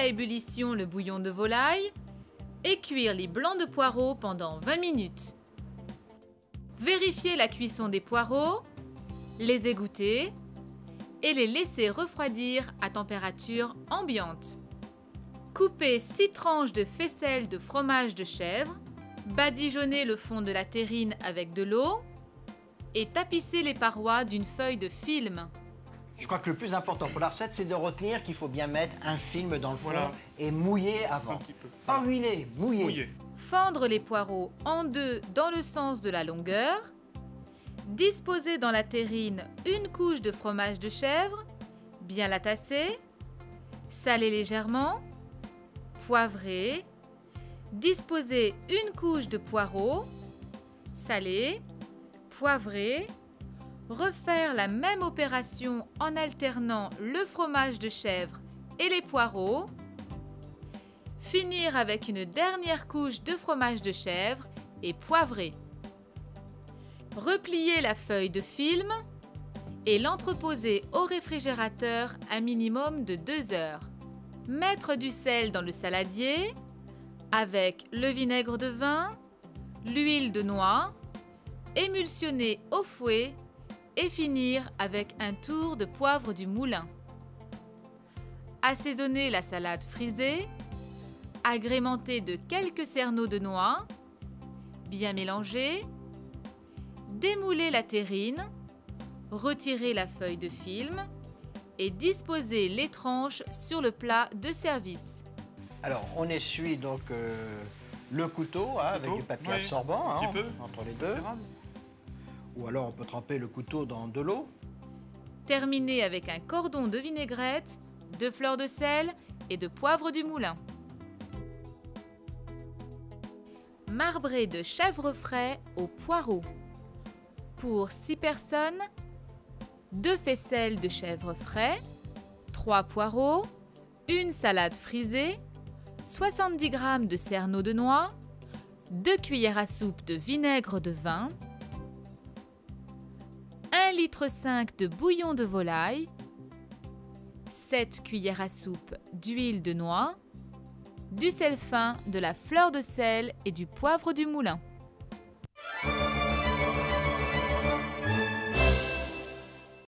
à ébullition le bouillon de volaille et cuire les blancs de poireaux pendant 20 minutes. Vérifiez la cuisson des poireaux, les égoutter et les laisser refroidir à température ambiante. Coupez 6 tranches de faisselle de fromage de chèvre, badigeonnez le fond de la terrine avec de l'eau et tapissez les parois d'une feuille de film. Je crois que le plus important pour la recette, c'est de retenir qu'il faut bien mettre un film dans le fond Voilà. et mouiller avant. Un petit peu. Pas huiler, mouiller. Mouillé. Fendre les poireaux en deux dans le sens de la longueur. Disposez dans la terrine une couche de fromage de chèvre, bien la tasser. Saler légèrement. Poivrer. Disposez une couche de poireaux. Saler. Poivrer. Refaire la même opération en alternant le fromage de chèvre et les poireaux. Finir avec une dernière couche de fromage de chèvre et poivrer. Replier la feuille de film et l'entreposer au réfrigérateur un minimum de 2 heures. Mettre du sel dans le saladier avec le vinaigre de vin, l'huile de noix, émulsionner au fouet et finir avec un tour de poivre du moulin. Assaisonner la salade frisée, agrémenter de quelques cerneaux de noix, bien mélanger, démouler la terrine, retirer la feuille de film et disposer les tranches sur le plat de service. Alors, on essuie donc le couteau, avec du papier absorbant Un petit peu. entre les deux. Préférable. Ou alors, on peut tremper le couteau dans de l'eau. Terminer avec un cordon de vinaigrette, de fleurs de sel et de poivre du moulin. Marbré de chèvre frais au poireau. Pour 6 personnes, 2 faisselles de chèvre frais, 3 poireaux, une salade frisée, 70 g de cerneaux de noix, 2 cuillères à soupe de vinaigre de vin, 1,5 litre de bouillon de volaille, 7 cuillères à soupe d'huile de noix, du sel fin, de la fleur de sel et du poivre du moulin.